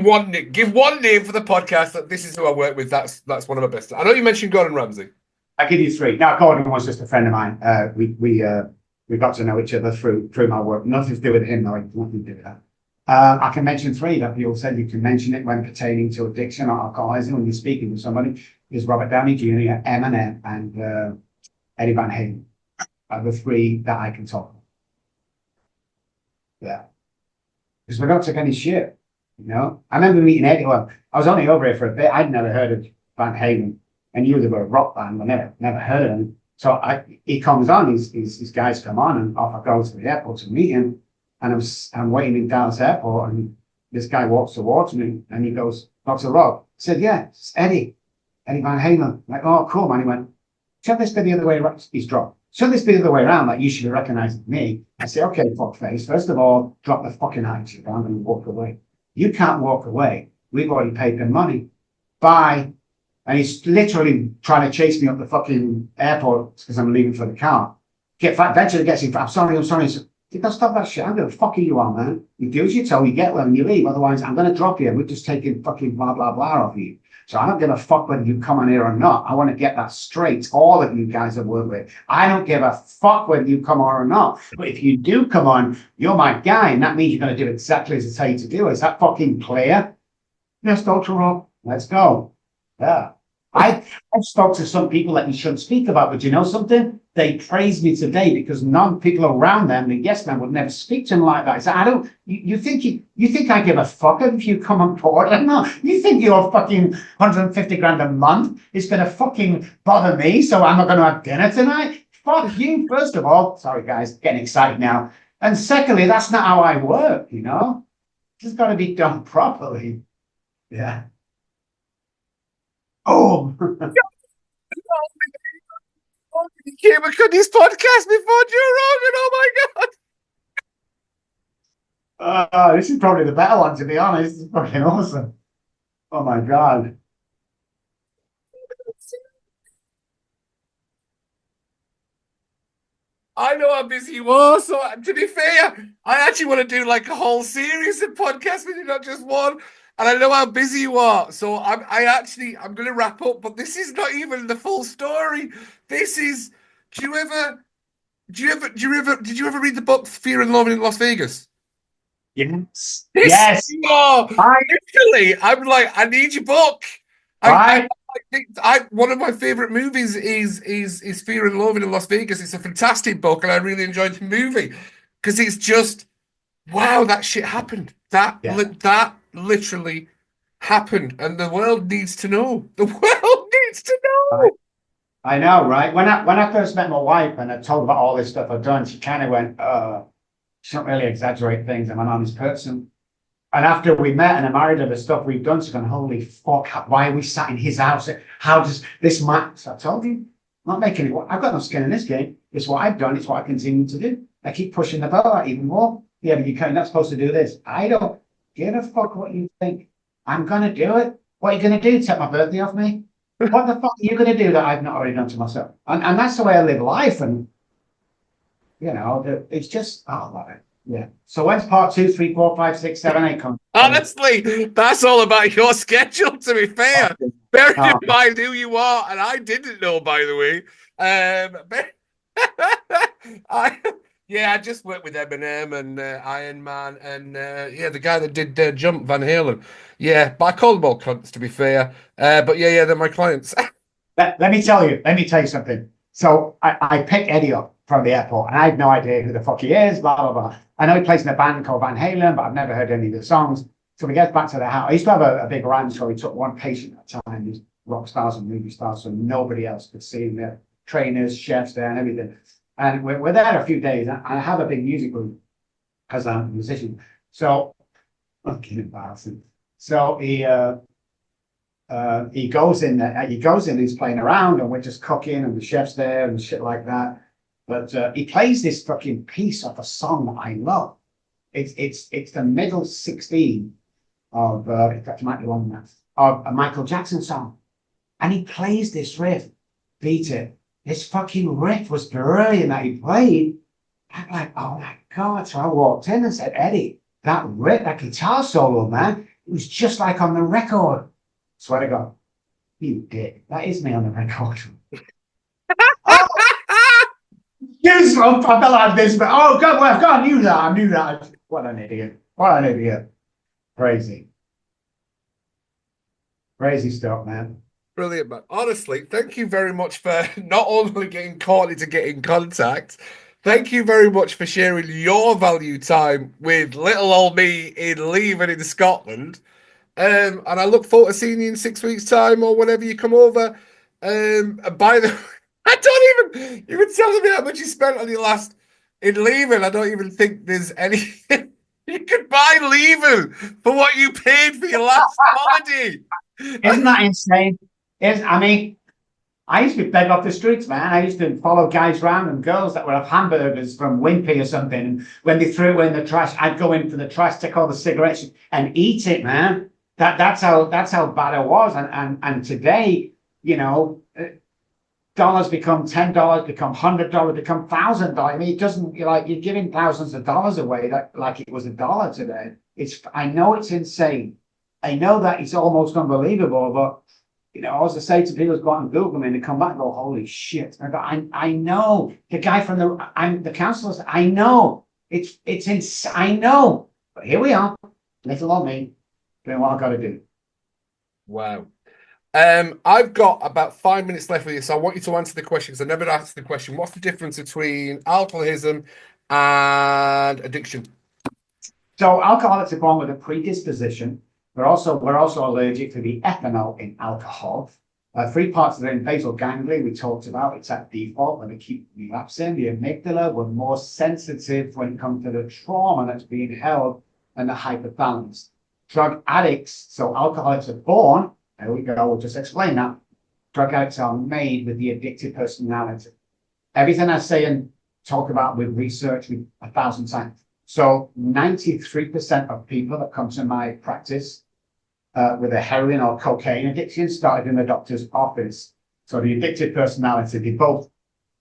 A: give one name for the podcast that this is who I work with. That's one of my best. I know you mentioned Gordon Ramsay.
B: I give you three. Now, Gordon was just a friend of mine. We got to know each other through my work. Nothing to do with him, though. Nothing to do with that. I can mention three that people said you can mention it when pertaining to addiction or alcoholism when you're speaking to somebody. Is Robert Downey Jr., Eminem, and Eddie Van Halen are the three that I can talk about. Yeah, because we don't take any shit. You know, I remember meeting Eddie. Well, I was only over here for a bit. I'd never heard of Van Halen. And knew they were a rock band, I never heard of them. So he comes on, his guys come on, and off I go to the airport to meet him. And I'm waiting in Dallas airport, and this guy walks towards me, and he goes, Dr. Rob. I said, yeah, it's Eddie Van Halen. I'm like, oh, cool, man. He went, should this be the other way around? He's dropped. Should this be the other way around? Like, you should be recognizing me. I say, okay, fuckface. First of all, drop the fucking attitude down and walk away. You can't walk away. We've already paid the money. Bye. And he's literally trying to chase me up the fucking airport because I'm leaving for the car. Eventually gets in. I'm sorry. I said, don't stop that shit. I'm going to fuck you on, man. You do as you tell, you get well and you leave. Otherwise, I'm going to drop you. We're just taking fucking blah, blah, blah off you. So I don't give a fuck whether you come on here or not. I want to get that straight. All of you guys have worked with. I don't give a fuck whether you come on or not. But if you do come on, you're my guy. And that means you're going to do exactly as I tell you to do. Is that fucking clear? Yes, Dr. Rob. Let's go. Yeah. I've spoke to some people that you shouldn't speak about, but you know something? They praise me today because non-people around them, the yes man, would never speak to him like that. I said, I don't, you think I give a fuck if you come on board or not? You think your fucking 150 grand a month is going to fucking bother me, so I'm not going to have dinner tonight? Fuck you, first of all. Sorry, guys, getting excited now. And secondly, that's not how I work, you know? It's got to be done properly. Yeah. Oh,
A: You came and cut this podcast before Joe Rogan. Oh my
B: this is probably the better one, to be honest. It's fucking awesome. Oh my God.
A: I know how busy you are, so to be fair, I actually want to do like a whole series of podcasts with you, not just one. And I know how busy you are, so I'm going to wrap up. But this is not even the full story. This is. Do you ever? Did you ever read the book Fear and Loathing in Las Vegas?
B: Yes.
A: This,
B: Yes.
A: oh,
B: Right.
A: literally, I'm like, I need your book. I
B: Right.
A: think one of my favorite movies is Fear and Loathing in Las Vegas. It's a fantastic book, and I really enjoyed the movie because it's just wow, that shit happened.
B: Yeah.
A: That literally happened, and the world needs to know. The world needs to
B: Right.
A: know.
B: I know, right? When I first met my wife and I told her about all this stuff I've done, she kind of went, she don't really exaggerate things. I'm an honest person. And after we met and I married her, the stuff we've done, she's gone, holy fuck, why are we sat in his house? How does this match? I told you, I'm not making it. I've got no skin in this game. It's what I've done. It's what I continue to do. I keep pushing the boat out even more. Yeah, but you're not supposed to do this. I don't give a fuck what you think. I'm going to do it. What are you going to do? Take my birthday off me? What the fuck are you going to do that I've not already done to myself? And that's the way I live life. And, you know, it's just, I love it. Yeah. So when's part 2, 3, 4, 5, 6, 7, 8 come?
A: Honestly, that's all about your schedule, to be fair. Bearing in mind who you are, and I didn't know, by the way. I I just worked with Eminem and Iron Man and the guy that did Jump, Van Halen. Yeah, but I call them all cunts, to be fair. But they're my clients.
B: Let me tell you something. So I picked Eddie up from the airport and I had no idea who the fuck he is, blah, blah, blah. I know he plays in a band called Van Halen, but I've never heard any of the songs. So we get back to the house. I used to have a big ranch where we took one patient at a time, these rock stars and movie stars, so nobody else could see him there. Trainers, chefs there and everything. And we're there a few days. And I have a big music group because I'm a musician. So, fucking embarrassing. So he goes in there, he's playing around and we're just cooking and the chef's there and shit like that. But he plays this fucking piece of a song that I love. It's the middle 16 of in fact it might be longer than that, of a Michael Jackson song. And he plays this riff, beat it. This fucking riff was brilliant that he played. I'm like, oh my God. So I walked in and said, Eddie, that riff, that guitar solo, man, it was just like on the record. Swear to God, you dick. That is me on the record. Oh, goosebumps. I felt like this, but oh God, well, God, I knew that. What an idiot. What an idiot. Crazy. Crazy stuff, man.
A: Brilliant, man. Honestly, thank you very much for not only getting Courtney to get in contact, thank you very much for sharing your value time with little old me in leaving in Scotland. And I look forward to seeing you in 6 weeks' time or whenever you come over. And by the I don't even you were telling me how much you spent on your last in leaving. I don't even think there's any you could buy leaving for what you paid for your last holiday.
B: Isn't that insane? I mean, I used to be begged off the streets, man. I used to follow guys around and girls that would have hamburgers from Wimpy or something. And when they threw it in the trash, I'd go in for the trash, take all the cigarettes and eat it, man. That's how bad it was. And today, you know, dollars become $10, become $100, become $1,000. I mean, it doesn't like you're giving thousands of dollars away like it was $1 today. I know it's insane. I know that it's almost unbelievable, but you know, as I say to people, go out and Google me and they come back and go, holy shit. And I go, I know the guy from the counselors. I know it's insane. I know, but here we are, little old me, doing what I got to do.
A: Wow. I've got about 5 minutes left with you, so I want you to answer the question because I never asked the question. What's the difference between alcoholism and addiction?
B: So alcoholics are born with a predisposition. We're also allergic to the ethanol in alcohol. Three parts of the basal ganglia we talked about. It's at default when we keep relapsing. The amygdala, we're more sensitive when it comes to the trauma that's being held, and the hypothalamus. Drug addicts, so alcoholics are born. There we go. We'll just explain that. Drug addicts are made with the addictive personality. Everything I say and talk about with research with 1,000 times. So 93% of people that come to my practice with a heroin or cocaine addiction started in the doctor's office. So the addictive personality, they both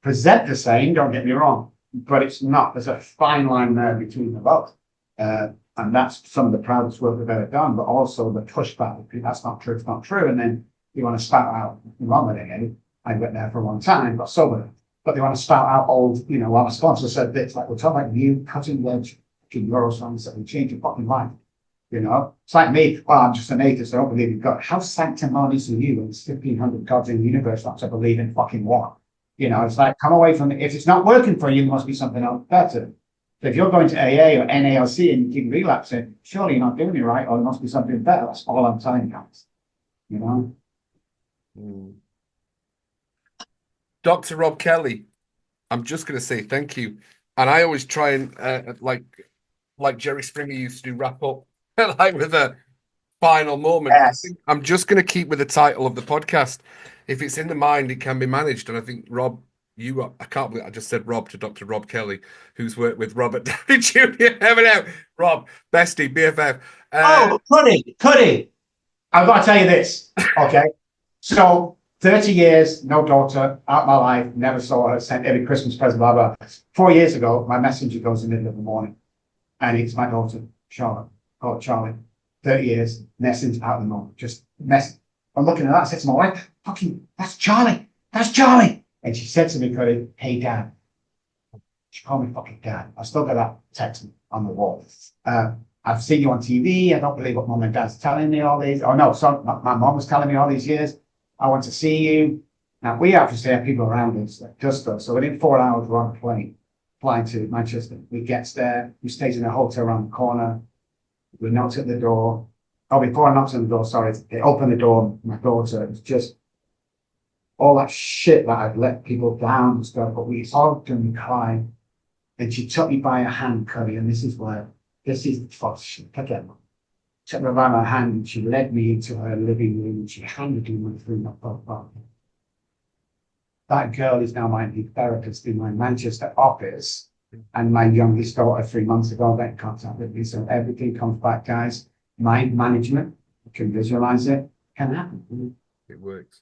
B: present the same, don't get me wrong, but it's not. There's a fine line there between the both. And that's some of the proudest work we've ever done, but also the pushback. That's not true, it's not true. And then you want to spout out wrong with it. I went there for a long time, got sober. But they want to spout out old, you know, while my sponsor said bits like, we're talking about new cutting edge neuroscience that will change your fucking life. You know, it's like me, well, I'm just an atheist, I don't believe in God. How sanctimonious are you when there's 1,500 gods in the universe not to believe in fucking one? You know, it's like, come away from it. If it's not working for you, there must be something else better. So if you're going to AA or NALC and you keep relapsing, surely you're not doing it right, or there must be something better. That's all I'm telling you guys. You know?
A: Mm. Dr. Robb Kelly, I'm just going to say thank you. And I always try and, like Jerry Springer used to do, wrap up like with a final moment.
B: Yes.
A: I'm just going to keep with the title of the podcast. If it's in the mind, it can be managed. And I think Rob, I can't believe I just said Rob to Dr. Robb Kelly, who's worked with Robert Downey Jr. Never know. Rob, bestie, BFF.
B: Oh, could he? I've got to tell you this, okay? So 30 years, no daughter, out of my life, never saw her, sent every Christmas present, blah, blah. 4 years ago, my messenger goes in the middle of the morning, and it's my daughter, Charlotte, called Charlie. 30 years, message out of the morning, just mess. I'm looking at that, I said to my wife, fucking, that's Charlie. And she said to me, Cuddy, hey, Dad. She called me fucking Dad. I still got that text on the wall. I've seen you on TV. I don't believe what Mum and Dad's telling me all these. Oh, no, sorry, my mum was telling me all these years. I want to see you. Now, we obviously have people around us that does stuff. So within 4 hours, we're on a plane, flying to Manchester. We get there. We stay in a hotel around the corner. We knocked at the door. Oh, before I knocked on the door, sorry, they opened the door. My daughter, it was just all that shit that I'd let people down and stuff. But we hugged and we cried. And she took me by her hand, Cuddy, and this is the fuck shit. Again, took me by my hand and she led me into her living room and she handed me my food. that girl is now my lead therapist in my Manchester office. And my youngest daughter 3 months ago got in contact with me. So everything comes back, guys. Mind management, you can visualize it, can happen.
A: It works.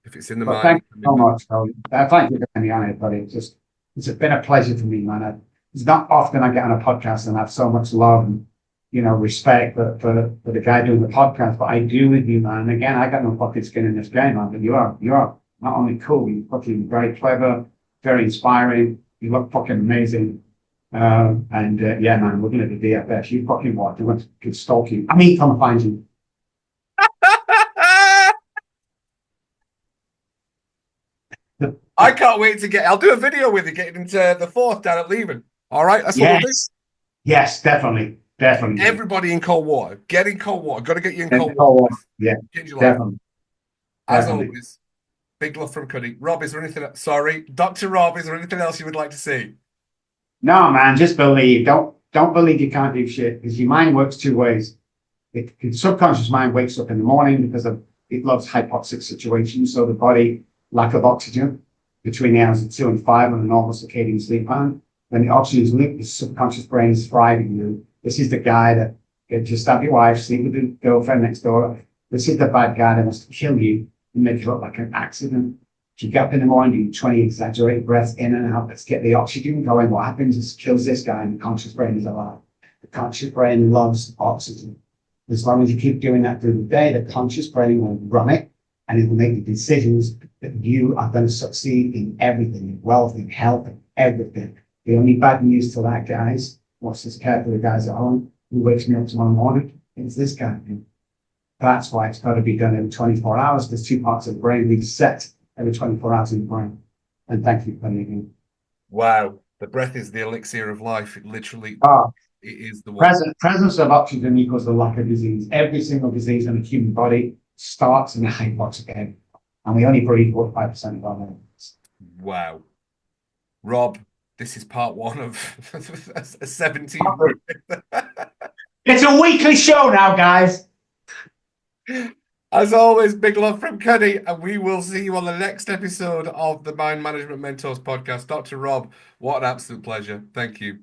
A: If it's in the
B: But
A: mind,
B: thank
A: it
B: you
A: can be
B: so
A: moved.
B: much, Tony. Thank you for having me on it, buddy. It's been a pleasure for me, man. It's not often I get on a podcast and have so much love and, respect for the guy doing the podcast, but I do with you, man. Again, I got no fucking skin in this game, man, but you are not only cool, you're fucking very clever, very inspiring. You look fucking amazing. Yeah, man, we're going to the DFS. You fucking what? They want to stalk you. I mean, come and find you.
A: I can't wait to I'll do a video with you getting into the fourth down at Leven. All right, that's what we'll do.
B: Yes, yes, definitely, definitely.
A: Everybody in cold water. Get in cold water. Got to get you in cold water.
B: Oh, yeah,
A: Change your life.
B: definitely,
A: As
B: definitely.
A: always, big love from Cuddy. Rob, is there anything? Sorry, Dr. Rob, is there anything else you would like to see?
B: No, man, just believe. Don't believe you can't do shit because your mind works two ways. The subconscious mind wakes up in the morning because it loves hypoxic situations. So the body, lack of oxygen between the hours of 2 and 5 on a normal circadian sleep pattern. When the oxygen is looped, the subconscious brain is thriving. This is the guy that just stab your wife, sleep with the girlfriend next door. This is the bad guy that wants to kill you and make it look like an accident. If you get up in the morning, do 20 exaggerated breaths in and out. Let's get the oxygen going. What happens is kills this guy and the conscious brain is alive. The conscious brain loves oxygen. As long as you keep doing that through the day, the conscious brain will run it and it will make the decisions that you are going to succeed in everything, in wealth, in health, in everything. The only bad news to that, guys, watch this carefully, guys at home, who wakes me up tomorrow morning, it's this guy. That's why it's got to be done every 24 hours. There's two parts of the brain reset every 24 hours in the brain. And thank you for listening.
A: Wow, the breath is the elixir of life. It literally,
B: Oh,
A: it is the one.
B: presence of oxygen equals the lack of disease. Every single disease in the human body starts in a hypoxic area. And we only breathe 45% of our lungs.
A: Wow. Rob, this is part one of a 17.
B: It's a weekly show now, guys.
A: As always, big love from Cuddy, and we will see you on the next episode of the Mind Management Mentors podcast. Dr. Rob, what an absolute pleasure. Thank you.